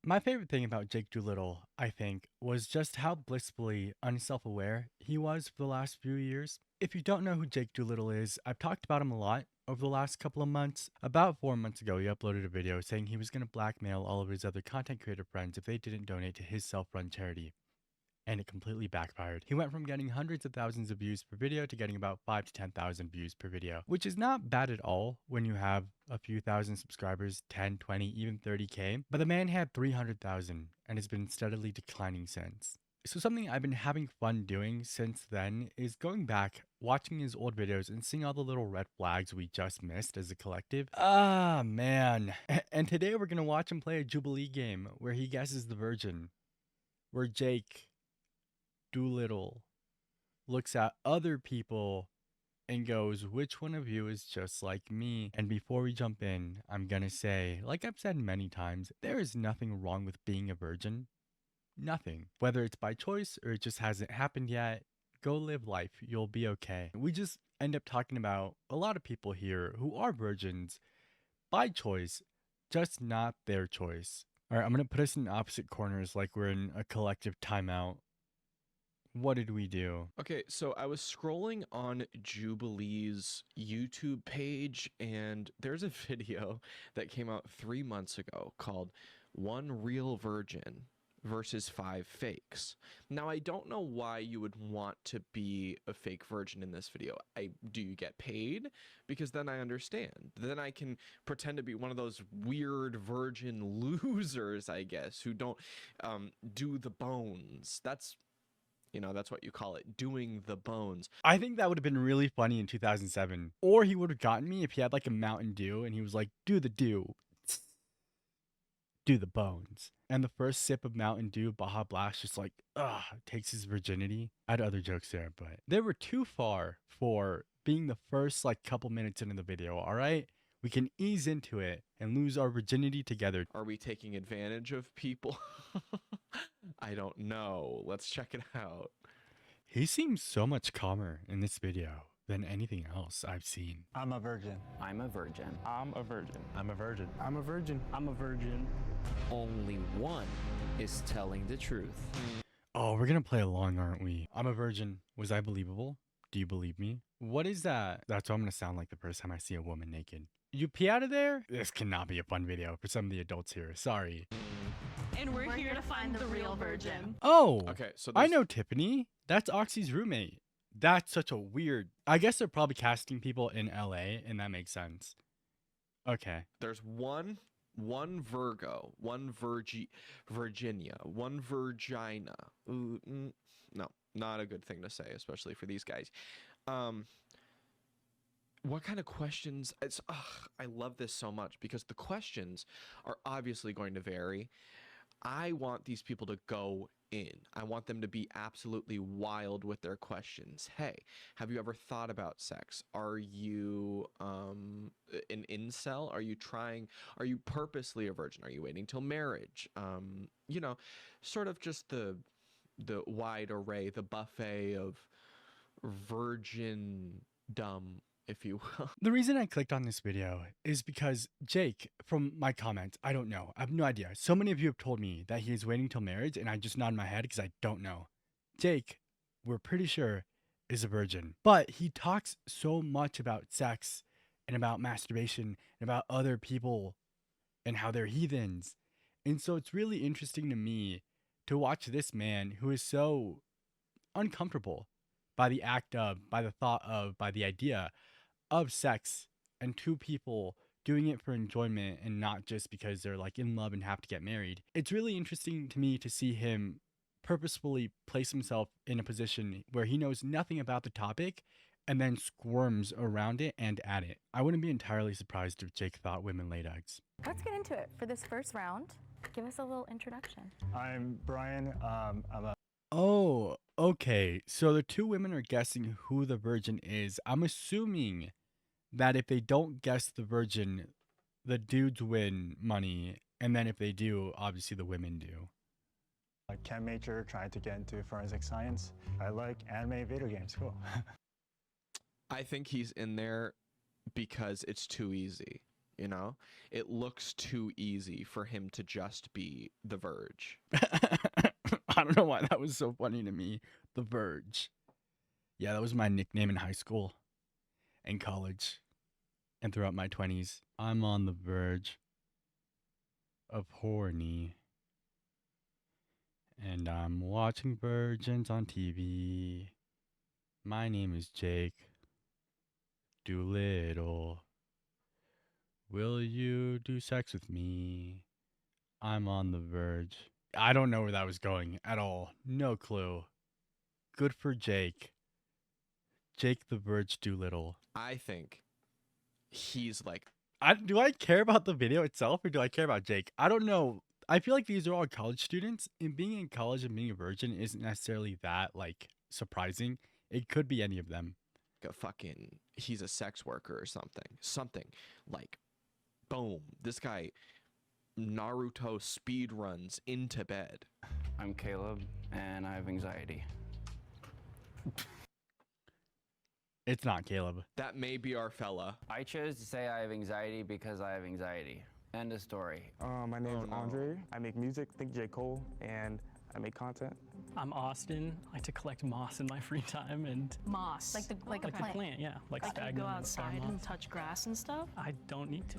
My favorite thing about Jake Doolittle, I think, was just how blissfully unself-aware he was for the last few years. If you don't know who Jake Doolittle is, I've talked about him a lot over the last couple of months. About 4 months ago, he uploaded a video saying he was going to blackmail all of his other content creator friends if they didn't donate to his self-run charity. And it completely backfired. He went from getting hundreds of thousands of views per video to getting about 5 to 10,000 views per video, which is not bad at all when you have a few thousand subscribers, 10, 20, even 30K. But the man had 300,000 and has been steadily declining since. So something I've been having fun doing since then is going back, watching his old videos and seeing all the little red flags we just missed as a collective. Ah, man. And today we're going to watch him play a Jubilee game where he guesses the virgin, where Jake Doolittle looks at other people and goes, which one of you is just like me? And before we jump in, I'm gonna say, like I've said many times, there is nothing wrong with being a virgin. Nothing. Whether it's by choice or it just hasn't happened yet, go live life. You'll be okay. We just end up talking about a lot of people here who are virgins by choice, just not their choice. All right, I'm gonna put us in opposite corners like we're in a collective timeout. What did we do? Okay, so I was scrolling on Jubilee's YouTube page, and there's a video that came out 3 months ago called One Real Virgin versus 5 Fakes. Now, I don't know why you would want to be a fake virgin in this video. Do you get paid? Because then I understand. Then I can pretend to be one of those weird virgin losers, I guess, who don't do the bones. That's what you call it, doing the bones. I think that would have been really funny in 2007. Or he would have gotten me if he had like a Mountain Dew and he was like, do the dew. Do the bones. And the first sip of Mountain Dew, Baja Blast, just like, takes his virginity. I had other jokes there, but they were too far for being the first like couple minutes into the video, all right? We can ease into it and lose our virginity together. Are we taking advantage of people? I don't know. Let's check it out. He seems so much calmer in this video than anything else I've seen. I'm a virgin. I'm a virgin. I'm a virgin. I'm a virgin. I'm a virgin. I'm a virgin. Only one is telling the truth. Oh, we're gonna play along, aren't we? I'm a virgin. Was I believable? Do you believe me? What is that? That's what I'm gonna sound like the first time I see a woman naked. You pee out of there? This cannot be a fun video for some of the adults here. Sorry. And we're here to find the real virgin. Oh, okay. So I know Tiffany. That's Oxy's roommate. That's such a weird. I guess they're probably casting people in LA, and that makes sense. Okay. There's one Virgo, one Virginia, one Virgina. Ooh, no, not a good thing to say, especially for these guys. What kind of questions? I love this so much because the questions are obviously going to vary. I want these people to go in. I want them to be absolutely wild with their questions. Hey, have you ever thought about sex? Are you an incel? Are you purposely a virgin? Are you waiting till marriage? Sort of just the wide array, the buffet of virgin dumb, if you will. The reason I clicked on this video is because Jake, from my comments, I don't know. I have no idea. So many of you have told me that he is waiting till marriage, and I just nod my head because I don't know. Jake, we're pretty sure, is a virgin. But he talks so much about sex and about masturbation and about other people and how they're heathens. And so it's really interesting to me to watch this man who is so uncomfortable by the act of, by the thought of, by the idea of sex and two people doing it for enjoyment and not just because they're like in love and have to get married. It's really interesting to me to see him purposefully place himself in a position where he knows nothing about the topic and then squirms around it and at it. I wouldn't be entirely surprised if Jake thought women laid eggs. Let's get into it for this first round. Give us a little introduction. I'm Brian. I'm a Oh, okay. So the two women are guessing who the virgin is. I'm assuming that if they don't guess the virgin, the dudes win money. And then if they do, obviously the women do. chem major trying to get into forensic science. I like anime video games. Cool. I think he's in there because it's too easy. You know, it looks too easy for him to just be The Verge. I don't know why that was so funny to me. The Verge. Yeah, that was my nickname in high school and college and throughout my 20s. I'm on the verge of horny. And I'm watching virgins on TV. My name is Jake Doolittle. Will you do sex with me? I'm on the verge. I don't know where that was going at all. No clue. Good for Jake. Jake the Verge Doolittle. I think he's like, Do I care about the video itself or do I care about Jake? I don't know. I feel like these are all college students, and being in college and being a virgin isn't necessarily that like surprising. It could be any of them. a fucking, he's a sex worker or something like, boom, this guy Naruto speed runs into bed. I'm Caleb, and I have anxiety. It's not Caleb. That may be our fella. I chose to say I have anxiety because I have anxiety. End of story. My name Oh, is no. Andre. I make music, think J. Cole, and I make content. I'm Austin. I like to collect moss in my free time and Moss. Like Like a plant. yeah, like you sphagnum go and star outside moss. and touch grass and stuff? I don't need to.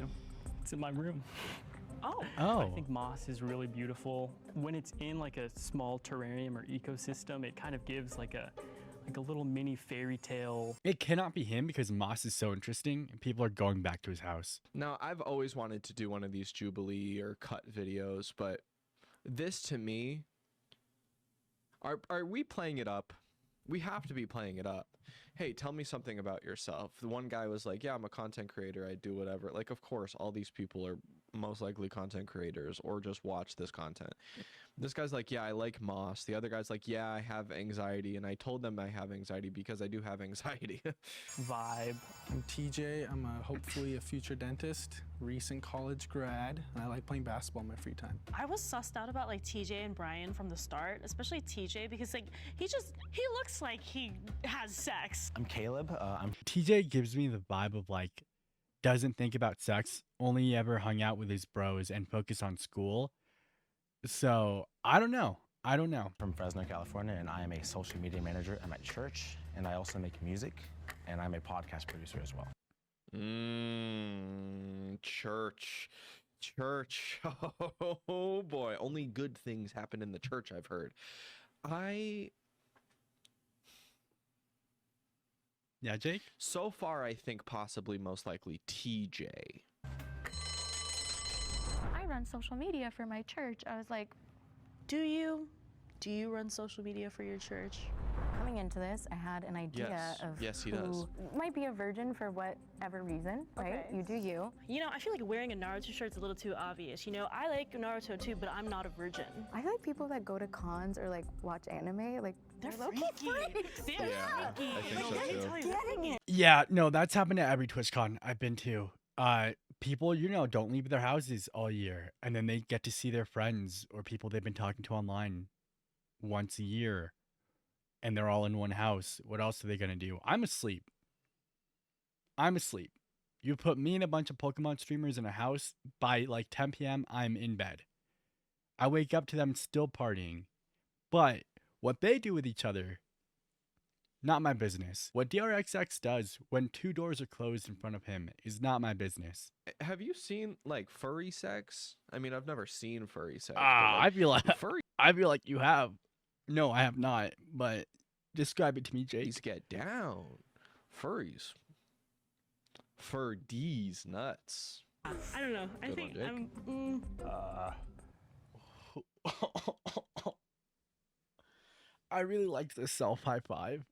It's in my room. Oh. Oh. I think moss is really beautiful. When it's in like a small terrarium or ecosystem, it kind of gives like a little mini fairy tale. It cannot be him because Moss is so interesting and people are going back to his house. Now, I've always wanted to do one of these Jubilee or cut videos, but this to me, are we playing it up? We have to be playing it up. Hey, tell me something about yourself. The one guy was like, yeah, I'm a content creator. I do whatever. Like, of course, all these people are most likely content creators or just watch this content. This guy's like, yeah, I like moss. The other guy's like, yeah, I have anxiety. And I told them I have anxiety because I do have anxiety. Vibe. I'm TJ. I'm hopefully a future dentist, recent college grad, and I like playing basketball in my free time. I was sussed out about like TJ and Brian from the start, especially TJ because like he looks like he has sex. I'm Caleb. I'm TJ gives me the vibe of like, doesn't think about sex, only ever hung out with his bros and focus on school. So I don't know. from Fresno, California, and I am a social media manager at my church, and I also make music, and I'm a podcast producer as well. Church. Oh boy, only good things happen in the church, I've heard. Yeah, Jake? So far, I think possibly most likely TJ. I run social media for my church. I was like, Do you run social media for your church? coming into this, I had an idea Yes. of Yes, he who does. might be a virgin for whatever reason, right? Okay. You do you. You know, I feel like wearing a Naruto shirt's a little too obvious. You know, I like Naruto too, but I'm not a virgin. I feel like people that go to cons or like watch anime, like They're low-key freaky. freaks. They're Yeah, freaky. I think so, Let me too. tell you, they're freaky. Yeah, no, that's happened at every TwitchCon I've been to. People, don't leave their houses all year, and then they get to see their friends or people they've been talking to online once a year, and they're all in one house. What else are they gonna do? I'm asleep. You put me and a bunch of Pokemon streamers in a house, by like 10 p.m., I'm in bed. I wake up to them still partying. But what they do with each other, not my business. What DRXX does when 2 doors are closed in front of him is not my business. Have you seen like furry sex? I mean, I've never seen furry sex. but, I like, feel like furry you have. No, I have not. But describe it to me, Jake. Furries get down. Furries. Fur D's nuts. I don't know. I Good think one, Jake. I really liked the self high five.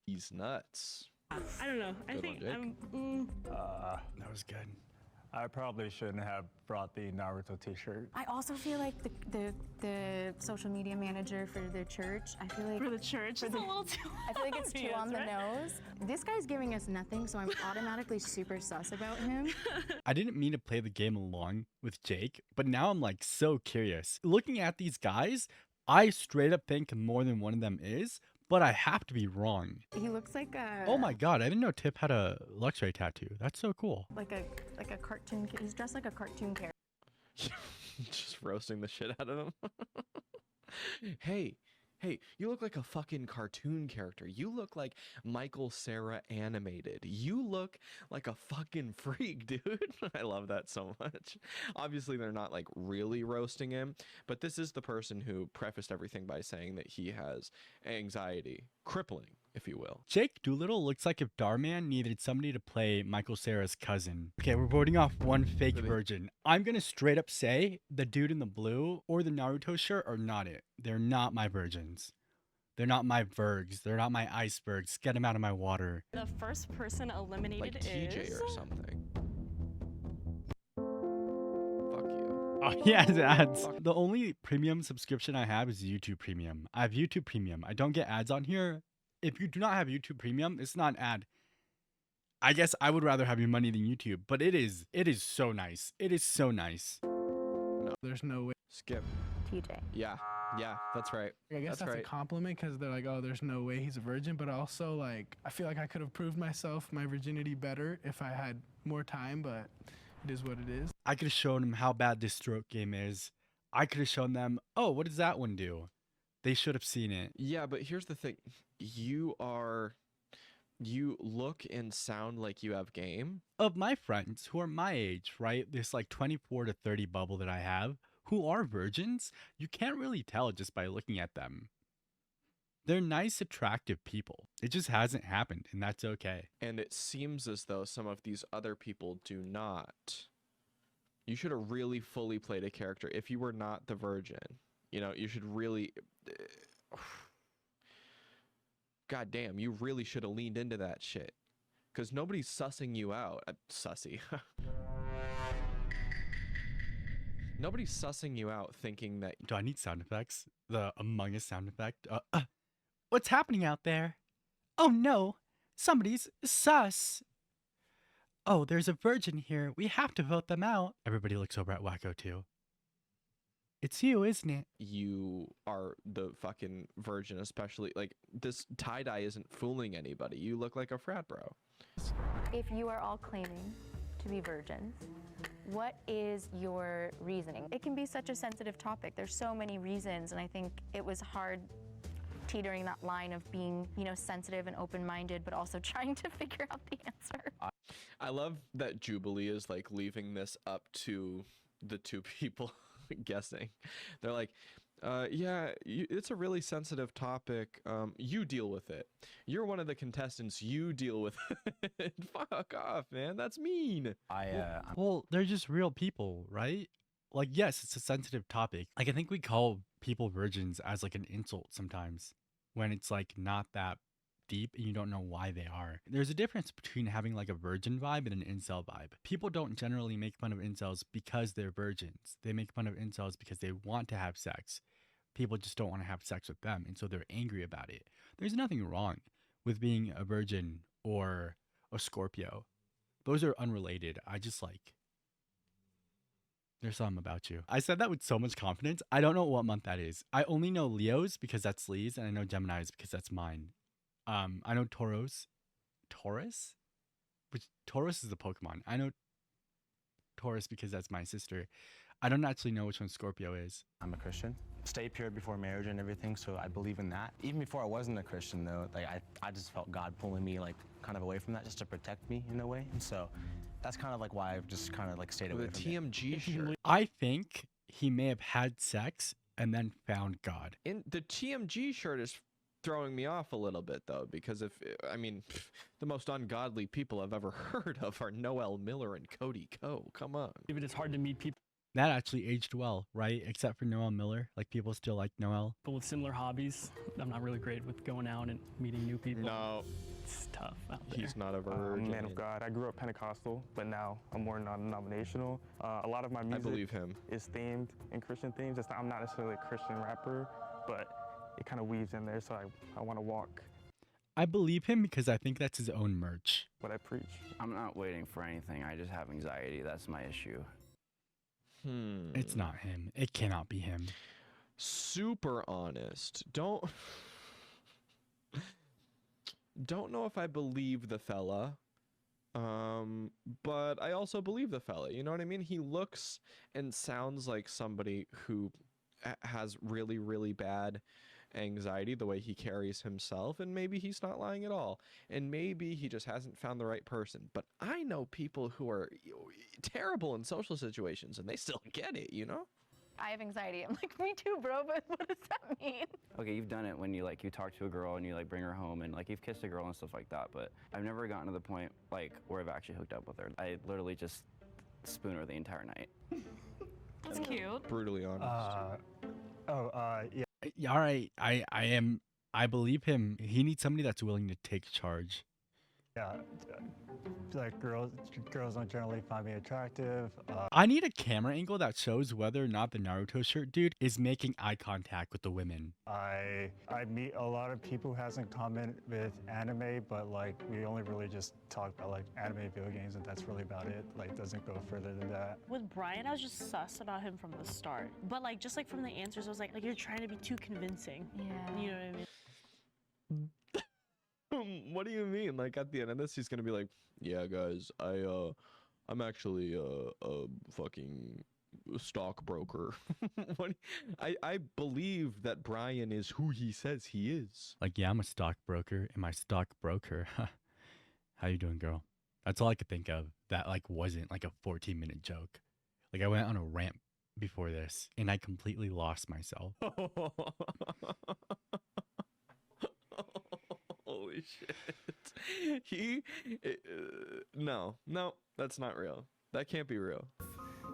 D's nuts. I don't know. I Good think one, Jake. That was good. I probably shouldn't have brought the Naruto t-shirt. I also feel like the social media manager for the church, I feel like for the church, it's a little too. I feel like it's too obvious, on the right? nose. This guy's giving us nothing, so I'm automatically super sus about him. I didn't mean to play the game along with Jake, but now I'm like so curious. Looking at these guys, I straight up think more than one of them is, but I have to be wrong. He looks like a Oh my god, I didn't know Tip had a Luxray tattoo. That's so cool. like a cartoon. He's dressed like a cartoon character. Just roasting the shit out of him. Hey, you look like a fucking cartoon character. You look like Michael Cera animated. You look like a fucking freak, dude. I love that so much. Obviously, they're not like really roasting him, but this is the person who prefaced everything by saying that he has anxiety, crippling, if you will. Jake Doolittle looks like if Darman needed somebody to play Michael Cera's cousin. Okay, we're voting off one fake Really? virgin. I'm gonna straight up say the dude in the blue or the Naruto shirt are not it. They're not my virgins. They're not my virgs. They're not my icebergs. Get them out of my water. The first person eliminated Like TJ is or something. Fuck you. Oh, he has ads. The only premium subscription I have is YouTube Premium. I have YouTube Premium. I don't get ads on here. If you do not have YouTube Premium, it's not an ad. I guess I would rather have your money than YouTube, but it is so nice. It is so nice. There's no way. Skip. TJ. Yeah, that's right. I guess that's right. a compliment because they're like, oh, there's no way he's a virgin. But also, like, I feel like I could have proved myself, my virginity better if I had more time, but it is what it is. I could have shown them how bad this stroke game is. I could have shown them, oh, what does that one do? They should have seen it. Yeah, but here's the thing. You look and sound like you have game. Of my friends who are my age, right? This like 24 to 30 bubble that I have, who are virgins, you can't really tell just by looking at them. They're nice, attractive people. It just hasn't happened, and that's okay. And it seems as though some of these other people do not. You should have really fully played a character if you were not the virgin. You know, you should really... God damn, you really should have leaned into that shit. Because nobody's sussing you out. Sussy. Nobody's sussing you out thinking that... Do I need sound effects? The Among Us sound effect? What's happening out there? Oh no, somebody's sus. Oh, there's a virgin here. We have to vote them out. Everybody looks over at Wacko too. It's you, isn't it? You are the fucking virgin, especially. Like, this tie-dye isn't fooling anybody. You look like a frat bro. If you are all claiming to be virgins, what is your reasoning? It can be such a sensitive topic. There's so many reasons, and I think it was hard teetering that line of being, you know, sensitive and open-minded, but also trying to figure out the answer. I love that Jubilee is, like, leaving this up to the two people guessing. They're like, yeah, it's a really sensitive topic. You deal with it. You're one of the contestants. You deal with it. Fuck off, man. That's mean. Well, they're just real people, right? Like, yes, it's a sensitive topic. Like, I think we call people virgins as like an insult sometimes when it's like not that deep and you don't know why they are. There's a difference between having like a virgin vibe and an incel vibe. People don't generally make fun of incels because they're virgins. They make fun of incels because they want to have sex. People just don't want to have sex with them, and so they're angry about it. There's nothing wrong with being a virgin or a Scorpio. Those are unrelated. I just like... There's something about you. I said that with so much confidence. I don't know what month that is. I only know Leo's because that's Lee's, and I know Gemini's because that's mine. I know Taurus. Taurus? Which Taurus is the Pokemon. I know Taurus because that's my sister. I don't actually know which one Scorpio is. I'm a Christian. Stay pure before marriage and everything, so I believe in that. Even before I wasn't a Christian, though, like I just felt God pulling me like kind of away from that, just to protect me in a way. And so that's kind of like why I've just kind of like stayed away The from it. TMG shirt. I think he may have had sex and then found God. In the TMG shirt is throwing me off a little bit, though, because the most ungodly people I've ever heard of are Noel Miller and Cody Ko. Come on. If it is hard to meet people That actually aged well, right? Except for Noel Miller. Like, people still like Noel. with similar hobbies. I'm not really great with going out and meeting new people. No, It's tough out there. he's not a I'm virgin. a man of God. I grew up Pentecostal, but now I'm more non-denominational. A lot of my I music believe him. is themed in Christian themes. I'm not necessarily a Christian rapper, but it kind of weaves in there, so I want to walk I believe him because I think that's his own merch. what I preach. I'm not waiting for anything. I just have anxiety. That's my issue. It's not him. It cannot be him. Super honest. Don't. don't know if I believe the fella. But I also believe the fella. You know what I mean? He looks and sounds like somebody who has really, really bad anxiety, the way he carries himself, and maybe he's not lying at all, and maybe he just hasn't found the right person. But I know people who are terrible in social situations and they still get it, you know? I have anxiety. I'm like, me too, bro, but what does that mean? Okay, you've done it when you talk to a girl and you bring her home and you've kissed a girl and stuff like that, but I've never gotten to the point where I've actually hooked up with her. I literally just spoon her the entire night. That's cute. Brutally honest. Yeah, all right. I believe him. He needs somebody that's willing to take charge. Yeah, like girls don't generally find me attractive. I need a camera angle that shows whether or not the Naruto shirt dude is making eye contact with the women. I meet a lot of people who hasn't comment with anime, but like we only really just talk about like anime, video games, and that's really about it. Like doesn't go further than that. With Brian, I was just sus about him from the start. But just from the answers, I was like you're trying to be too convincing. Yeah. You know what I mean? What do you mean? Like at the end of this, he's gonna be like, "Yeah, guys, I'm actually a fucking stockbroker." I believe that Brian is who he says he is. Like, yeah, I'm a stockbroker. Am I stockbroker? How you doing, girl? That's all I could think of. That wasn't a 14-minute joke. I went on a rant before this, and I completely lost myself. Holy shit. No, that's not real. That can't be real.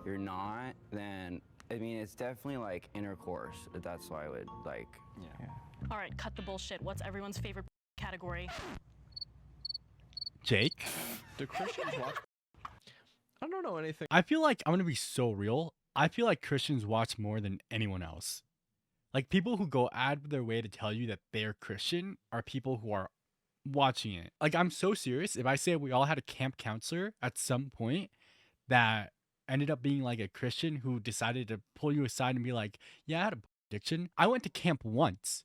You're not, then, I mean, it's definitely intercourse. That's why I would yeah. All right, cut the bullshit. What's everyone's favorite category? Jake? Do Christians watch? I don't know anything. I feel like, I'm going to be so real. I feel like Christians watch more than anyone else. People who go out of their way to tell you that they're Christian are people who are watching it. I'm so serious. If I say we all had a camp counselor at some point that ended up being a Christian who decided to pull you aside and be like, yeah, I had a addiction. I went to camp once.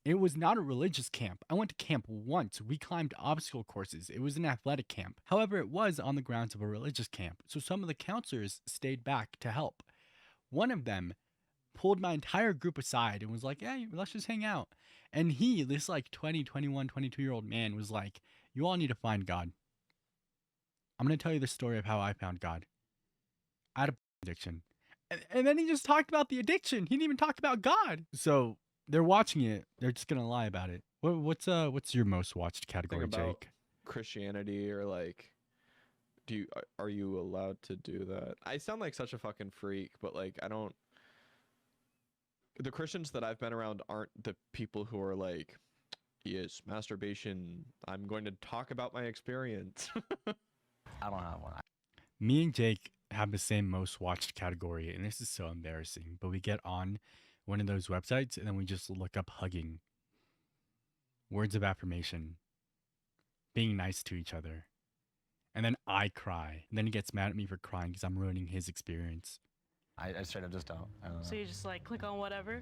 It was not a religious camp. I went to camp once. We climbed obstacle courses. It was an athletic camp. However, it was on the grounds of a religious camp. So some of the counselors stayed back to help. One of them pulled my entire group aside and was like, hey, let's just hang out. And this 20, 21, 22-year-old man was like, you all need to find God. I'm going to tell you the story of how I found God. I had a addiction. And then he just talked about the addiction. He didn't even talk about God. So they're watching it. They're just going to lie about it. What's your most watched category, Jake? Christianity or are you allowed to do that? I sound like such a fucking freak, but I don't. The Christians that I've been around aren't the people who are like, yes, masturbation. I'm going to talk about my experience. I don't have one. Me and Jake have the same most watched category, and this is so embarrassing, but we get on one of those websites and then we just look up hugging, words of affirmation, being nice to each other. And then I cry. And then he gets mad at me for crying because I'm ruining his experience. I straight up just don't. I don't know. So you just click on whatever?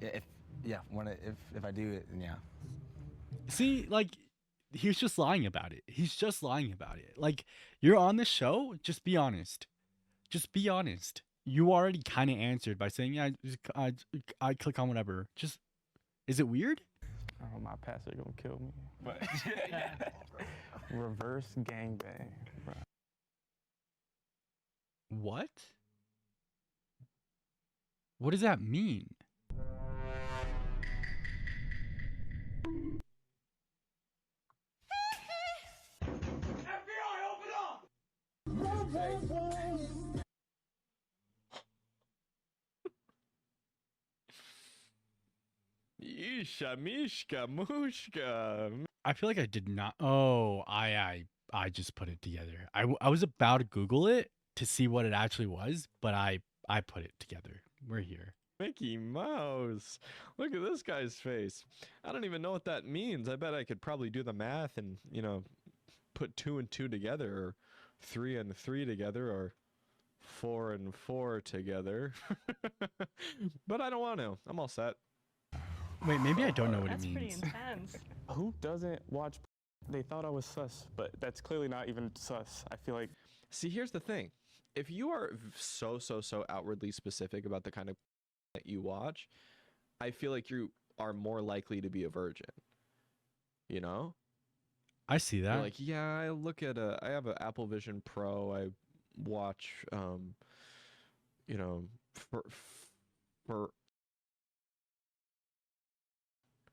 If I do it, then yeah. See, he's just lying about it. He's just lying about it. You're on the show, just be honest. Just be honest. You already kind of answered by saying, yeah, I click on whatever. Just, is it weird? Oh, my pastor gonna kill me. But reverse gangbang, bro. What? What does that mean? Yisha, Mishka, Mushka. I feel like I did not. Oh, I just put it together. I was about to Google it to see what it actually was, but I put it together. We're here. Mickey Mouse. Look at this guy's face. I don't even know what that means. I bet I could probably do the math and, put 2 and 2 together, or 3 and 3 together, or 4 and 4 together. But I don't want to. I'm all set. Wait, maybe I don't know what it That's means. pretty intense. Who doesn't watch? They thought I was sus, but that's clearly not even sus. I feel like. See, here's the thing. If you are so outwardly specific about the kind of that you watch, I feel like you are more likely to be a virgin. You know? I see You're that. like, yeah, I have an Apple Vision Pro. I watch, you know, for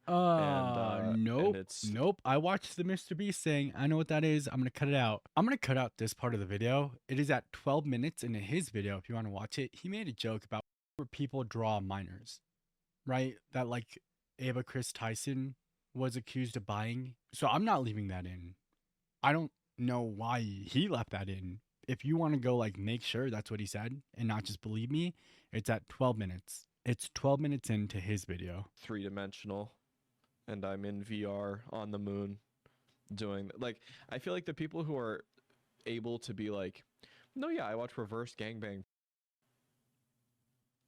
Nope. it's Nope. I watched the Mr. Beast saying, I know what that is. I'm going to cut it out. I'm going to cut out this part of the video. It is at 12 minutes into his video. If you want to watch it, he made a joke about where people draw minors, right? That like Ava Chris Tyson was accused of buying. So I'm not leaving that in. I don't know why he left that in. If you want to go like make sure that's what he said and not just believe me, it's at 12 minutes. It's 12 minutes into his video. 3-dimensional, and I'm in VR on the moon doing like I feel like the people who are able to be like, no, yeah, I watch reverse gangbang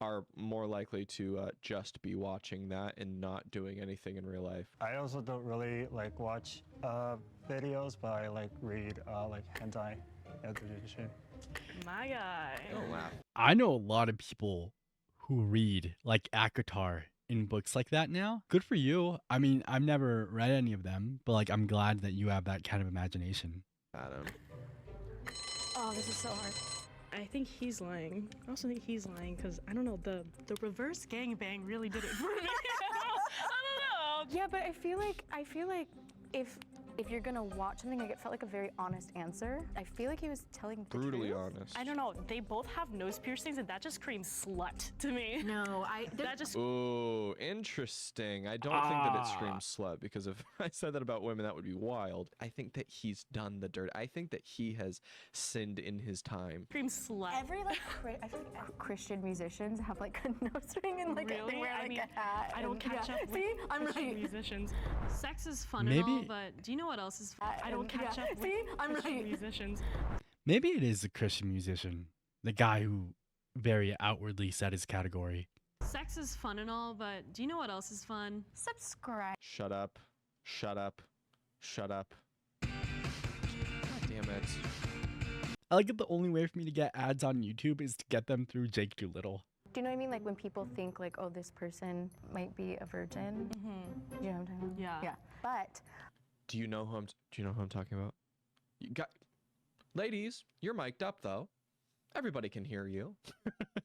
are more likely to just be watching that and not doing anything in real life. I also don't really like watch videos, but I like read like hentai education. My guy. Don't laugh. I know a lot of people who read like ACOTAR in books like that now. Good for you. I mean, I've never read any of them, but like I'm glad that you have that kind of imagination. Adam. Oh, this is so hard. I think he's lying. I also think he's lying because I don't know, the reverse gangbang really did it for me. I don't know. Yeah, but I feel like if you're gonna watch something, like it felt like a very honest answer. I feel like he was telling the Brutally truth. honest. I don't know. They both have nose piercings, and that just screams slut to me. No, That just. Ooh, interesting. I don't think that it screams slut, because if I said that about women, that would be wild. I think that he's done the dirt. I think that he has sinned in his time. Screams slut. Every like I feel like Christian musicians have like a nose ring and like Really? they wear like I mean, a hat. I don't and- catch yeah. up with See, I'm Christian right. musicians. Sex is fun Maybe- and all, but do you know what else is fun? I don't and- catch yeah. up with See, I'm Christian right. musicians. Maybe it is a Christian musician, the guy who very outwardly set his category. Sex is fun and all, but do you know what else is fun? Subscribe. Shut up. Shut up. Shut up. God damn it. I like it. The only way for me to get ads on YouTube is to get them through Jake Doolittle. Do you know what I mean? Like when people think like, oh, this person might be a virgin. You know what I'm talking about? Yeah. Yeah. But Do you know who I'm talking about? You got, ladies, you're mic'd up though. Everybody can hear you.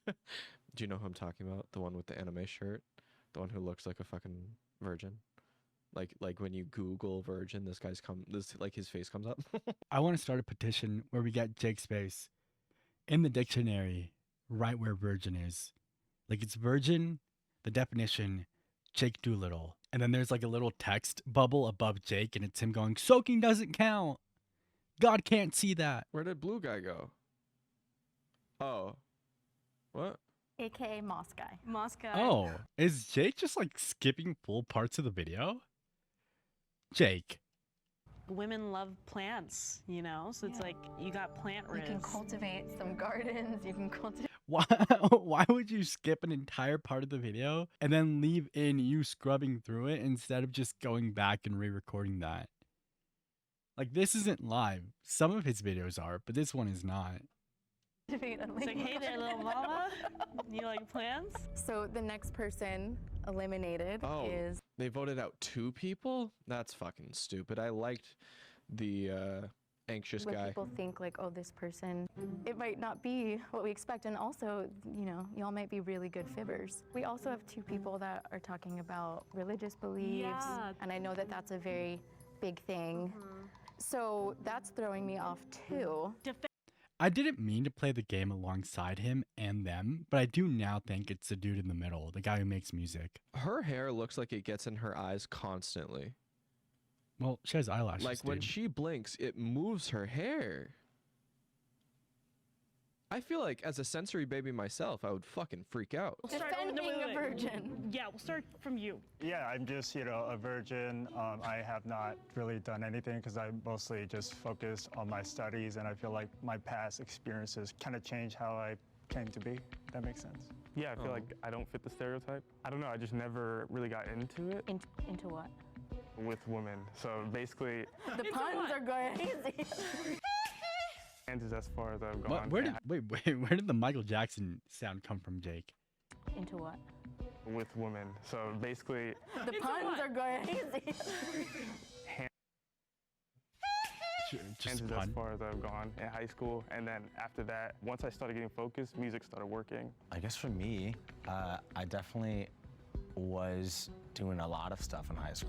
Do you know who I'm talking about? The one with the anime shirt, the one who looks like a fucking virgin. Like when you Google virgin, this like his face comes up. I want to start a petition where we get Jake's face in the dictionary right where virgin is. Like it's virgin, the definition, Jake Doolittle. And then there's like a little text bubble above Jake and it's him going, soaking doesn't count. God can't see that. Where did blue guy go? Oh. What? AKA Moss Guy. Moscow. Oh, is Jake just like skipping full parts of the video? Jake. Women love plants, you know? So it's like you got plant You riz. can cultivate some gardens. You can cultivate. Why would you skip an entire part of the video and then leave in you scrubbing through it instead of just going back and re-recording that? Like this isn't live. Some of his videos are, but this one is not. It's like, hey there, little mama. You like plants? So the next person eliminated Oh, is they voted out 2 people? That's fucking stupid. I liked the anxious where guy. people think like, oh, this person, it might not be what we expect. And also, you know, y'all might be really good fibbers. We also have 2 people that are talking about religious beliefs. Yeah. And I know that that's a very big thing. So that's throwing me off too. I didn't mean to play the game alongside him and them, but I do now think it's the dude in the middle, the guy who makes music. Her hair looks like it gets in her eyes constantly. Well, she has eyelashes. Like when dude. she blinks, it moves her hair. I feel like as a sensory baby myself, I would fucking freak out. Defending a virgin. Yeah, we'll start from you. Yeah, I'm just, a virgin. I have not really done anything because I mostly just focus on my studies, and I feel like my past experiences kind of changed how I came to be. If that makes sense. Yeah, I feel like I don't fit the stereotype. I don't know. I just never really got into it. Into what? with women. So basically, The puns are going easy. and is as far as I've gone. Where did the Michael Jackson sound come from, Jake? Into what? With women. So basically, The puns are going easy. Just and a as pun. far as I've gone in high school. And then after that, once I started getting focused, music started working. I guess for me, I definitely was doing a lot of stuff in high school.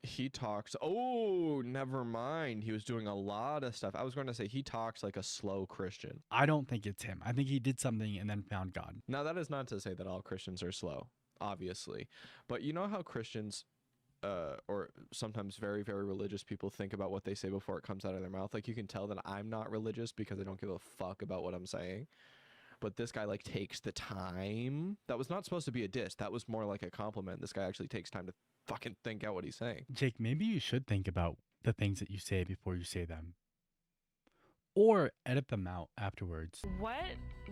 He talks. Oh, never mind. He was doing a lot of stuff. I was going to say he talks like a slow Christian. I don't think it's him. I think he did something and then found God. Now, that is not to say that all Christians are slow, obviously. But you know how Christians, or sometimes very, very religious people think about what they say before it comes out of their mouth? Like, you can tell that I'm not religious because I don't give a fuck about what I'm saying. But this guy, like, takes the time. That was not supposed to be a diss. That was more like a compliment. This guy actually takes time to fucking think out what he's saying. Jake, maybe you should think about the things that you say before you say them. Or edit them out afterwards. What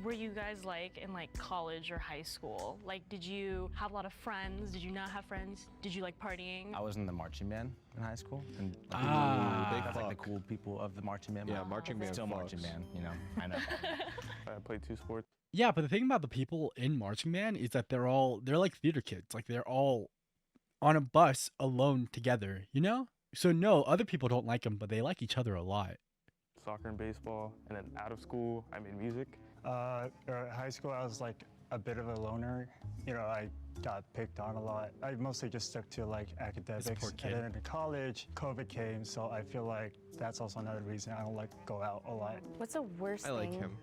were you guys like in like college or high school? Like, did you have a lot of friends? Did you not have friends? Did you like partying? I was in the marching band in high school, and Ah. that's like the cool people of the marching band. Yeah, marching band Still marching fucks. band, you know. I know. I played 2 sports. Yeah, but the thing about the people in marching band is that they're like theater kids. Like they're all on a bus alone together, you know? So no, other people don't like them, but they like each other a lot. Soccer and baseball, and then out of school, I made music. High school, I was like a bit of a loner. You know, I got picked on a lot. I mostly just stuck to like academics. poor kid. And then in college, COVID came, so I feel like that's also another reason I don't like go out a lot. What's the worst I like thing him.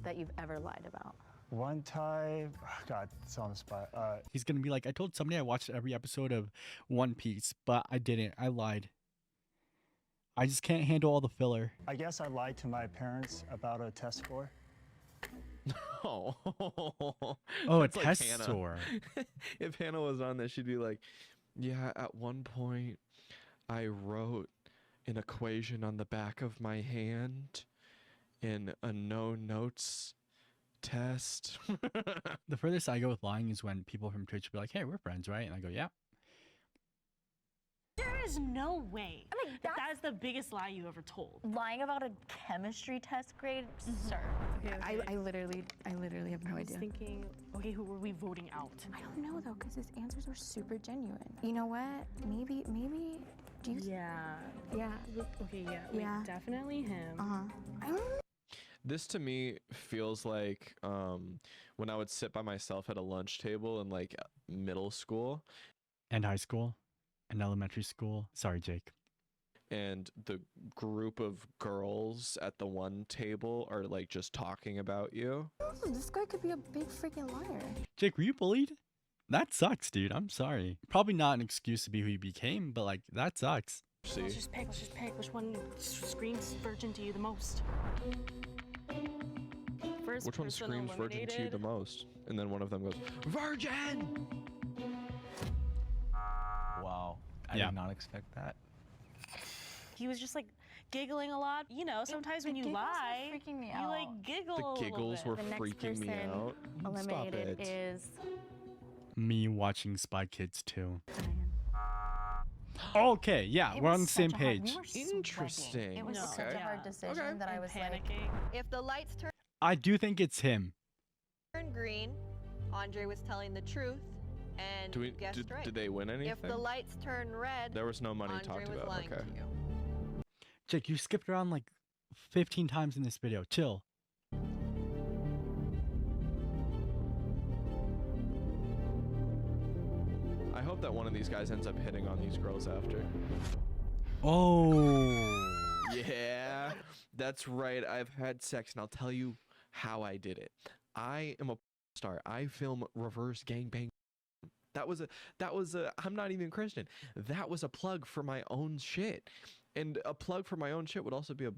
that you've ever lied about? One time, God, it's on the spot. He's gonna be like, I told somebody I watched every episode of One Piece, but I didn't. I lied. I just can't handle all the filler. I guess I lied to my parents about a test score. Oh, Oh, a That's like test Hannah. score. If Hannah was on this, she'd be like, yeah, at one point I wrote an equation on the back of my hand in a no notes test. The furthest I go with lying is when people from Twitch be like, hey, we're friends, right? And I go, yeah. There is no way I mean, that is the biggest lie you ever told. Lying about a chemistry test grade, sir. Okay. I literally have no I was idea. thinking, okay, who were we voting out? I don't know though, because his answers were super genuine. You know what? Maybe. Do you? Yeah. Yeah. Okay, yeah. Yeah. Wait, definitely him. I don't know. This to me feels like when I would sit by myself at a lunch table in like middle school, And high school and elementary school. Sorry, Jake. and the group of girls at the one table are like just talking about you. This guy could be a big freaking liar. Jake, were you bullied? That sucks, dude. I'm sorry. Probably not an excuse to be who you became, but like, that sucks. See? Let's just pick. Which one screams virgin to you the most? First Which one person screams virgin to you the eliminated. most? And then one of them goes, virgin! Wow. I Yeah. did not expect that. He was just like giggling a lot. You know, sometimes when you giggles were Oh, lie, freaking me you out. like giggle. The a little giggles bit. were The next freaking me person out. Stop Eliminated it. is Me watching Spy Kids too. Okay, yeah, It we're was on the same such a hard- we page. were sweating. Interesting. It was No. such a Okay. hard decision Okay. that I I'm was like, panicking. If the lights I do think it's him. turn green, Andre was telling the truth, and Do we, you guessed right. did they win anything? If the lights turn red, There was no money Andre talked was about. lying Okay. to you. Jake, you skipped around like 15 times in this video. Chill. I hope that one of these guys ends up hitting on these girls after. Oh. Yeah, that's right. I've had sex, and I'll tell you how I did it. I am a star. I film reverse gangbang. That was a. I'm not even Christian. That was a plug for my own shit, and a plug for my own shit would also be a.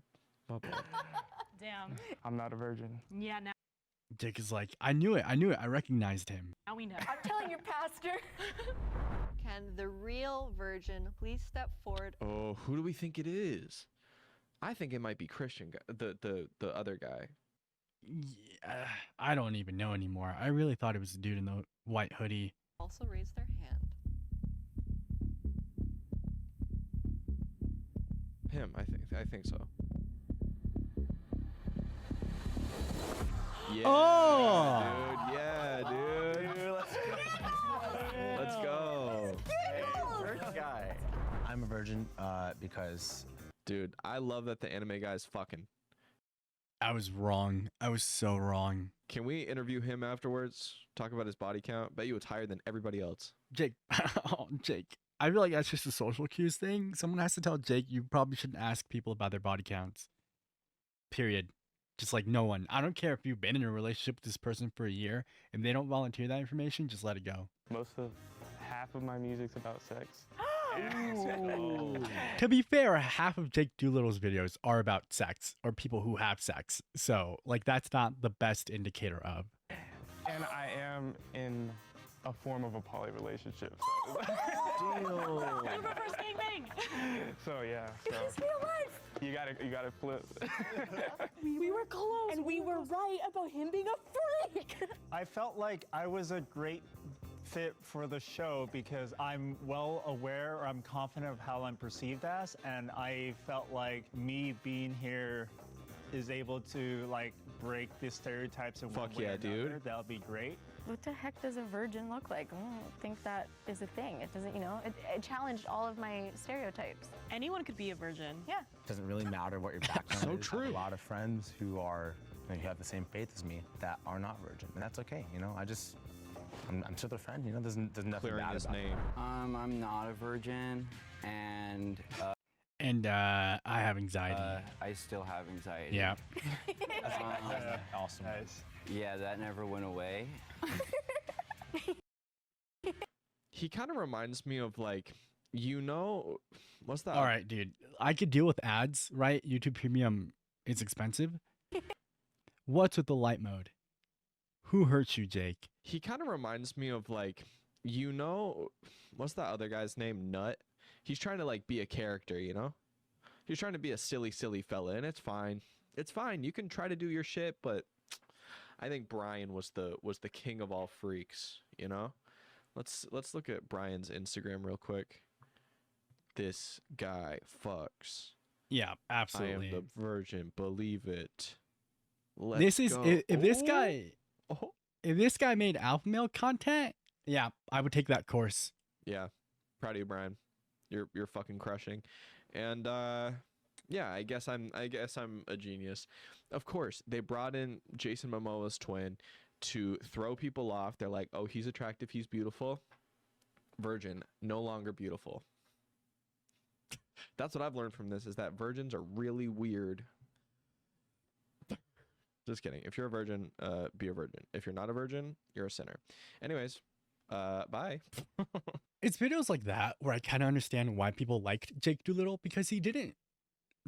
Damn. I'm not a virgin. Yeah. Jake is like, I knew it. I recognized him. Now we know. I'm telling your pastor. Can the real virgin please step forward? Oh, who do we think it is? I think it might be Christian guy, the other guy. Yeah, I don't even know anymore. I really thought it was the dude in the white hoodie. Also raise their hand. Him, I think so. Yeah, Oh! dude. Yeah, dude. Let's go. First guy. I'm a virgin because Dude, I love that the anime guy's fucking. I was wrong. I was so wrong. Can we interview him afterwards? Talk about his body count? Bet you it's higher than everybody else. Jake, oh, Jake. I feel like that's just a social cues thing. Someone has to tell Jake you probably shouldn't ask people about their body counts. Period. Just like no one. I don't care if you've been in a relationship with this person for a year. If they don't volunteer that information, just let it go. Half of my music's about sex. To be fair, half of Jake Doolittle's videos are about sex or people who have sex. So, like, that's not the best indicator of. And I am in a form of a poly relationship. Reverse gangbang. So yeah. So It's real life. you gotta flip. We were close, and we were right about him being a freak. I felt like I was a great fit for the show because I'm well aware, or I'm confident of how I'm perceived as, and I felt like me being here is able to like break the stereotypes in one Fuck way yeah, or another. dude. That would be great. What the heck does a virgin look like? I don't think that is a thing. It doesn't, it challenged all of my stereotypes. Anyone could be a virgin. Yeah. it doesn't really matter what your background So is. true. I have a lot of friends who are, who have the same faith as me that are not virgin, and that's okay. I'm still their friend. There's nothing Clearing bad his about it. name. I'm not a virgin, and I have anxiety. I still have anxiety. Yeah. Awesome. Nice. Yeah, that never went away. He kind of reminds me of like, what's that? All right, dude. I could deal with ads, right? YouTube Premium is expensive. What's with the light mode? Who hurts you, Jake? He kind of reminds me of like, what's that other guy's name? Nut. He's trying to like be a character, He's trying to be a silly fella, and it's fine. It's fine. You can try to do your shit, but I think Brian was the king of all freaks, Let's look at Brian's Instagram real quick. This guy fucks. Yeah, absolutely. I am the virgin. Believe it. This is go. if this guy Oh. if this guy made alpha male content, yeah, I would take that course. Yeah, proud of you, Brian. You're fucking crushing, and yeah, I guess I'm a genius. Of course, they brought in Jason Momoa's twin to throw people off. They're like, oh, he's attractive, he's beautiful. Virgin, no longer beautiful. That's what I've learned from this, is that virgins are really weird. Just kidding. If you're a virgin, be a virgin. If you're not a virgin, you're a sinner. Anyways, bye. It's videos like that where I kind of understand why people liked Jake Doolittle, because he didn't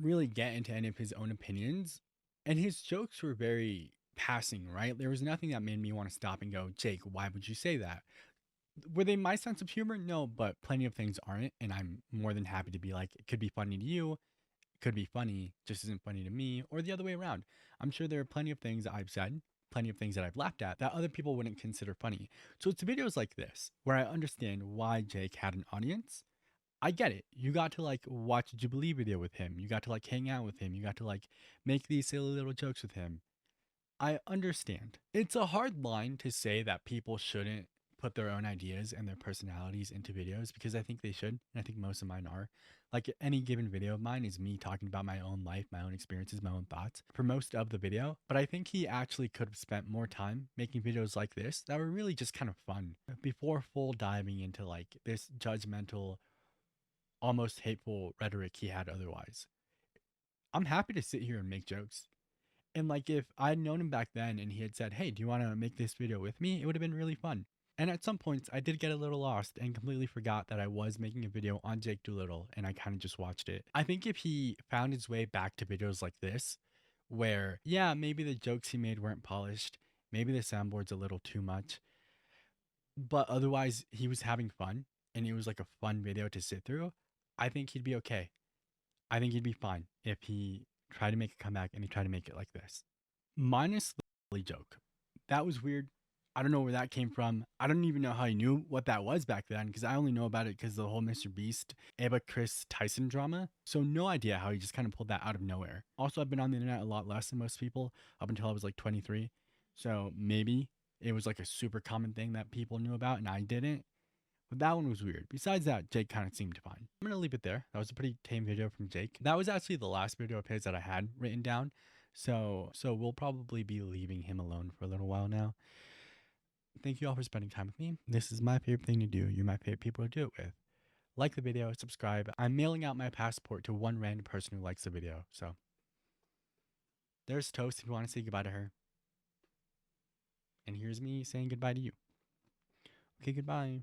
really get into any of his own opinions, and his jokes were very passing, right? There was nothing that made me want to stop and go, Jake, why would you say that? Were they my sense of humor? No, but plenty of things aren't, and I'm more than happy to be like, it could be funny to you, it could be funny, just isn't funny to me, or the other way around. I'm sure there are plenty of things that I've said, plenty of things that I've laughed at that other people wouldn't consider funny. So it's videos like this where I understand why Jake had an audience. I get it. You got to like watch a Jubilee video with him. You got to like hang out with him. You got to like make these silly little jokes with him. I understand. It's a hard line to say that people shouldn't put their own ideas and their personalities into videos, because I think they should. And I think most of mine are. Like any given video of mine is me talking about my own life, my own experiences, my own thoughts for most of the video. But I think he actually could have spent more time making videos like this that were really just kind of fun before full diving into like this judgmental, almost hateful rhetoric he had otherwise. I'm happy to sit here and make jokes. And like if I'd known him back then and he had said, hey, do you want to make this video with me? It would have been really fun. And at some points, I did get a little lost and completely forgot that I was making a video on Jake Doolittle, and I kind of just watched it. I think if he found his way back to videos like this, where, yeah, maybe the jokes he made weren't polished, maybe the soundboard's a little too much, but otherwise he was having fun, and it was like a fun video to sit through, I think he'd be okay. I think he'd be fine if he tried to make a comeback and he tried to make it like this. Minus the joke. That was weird. I don't know where that came from. I don't even know how he knew what that was back then, because I only know about it because the whole Mr. Beast, Ava Chris Tyson drama. So no idea how he just kind of pulled that out of nowhere. Also, I've been on the internet a lot less than most people up until I was like 23. So maybe it was like a super common thing that people knew about and I didn't. But that one was weird. Besides that, Jake kind of seemed fine. I'm going to leave it there. That was a pretty tame video from Jake. That was actually the last video of his that I had written down. So we'll probably be leaving him alone for a little while now. Thank you all for spending time with me. This is my favorite thing to do. You're my favorite people to do it with. Like the video, subscribe. I'm mailing out my passport to one random person who likes the video. So there's Toast if you want to say goodbye to her. And here's me saying goodbye to you. Okay, goodbye.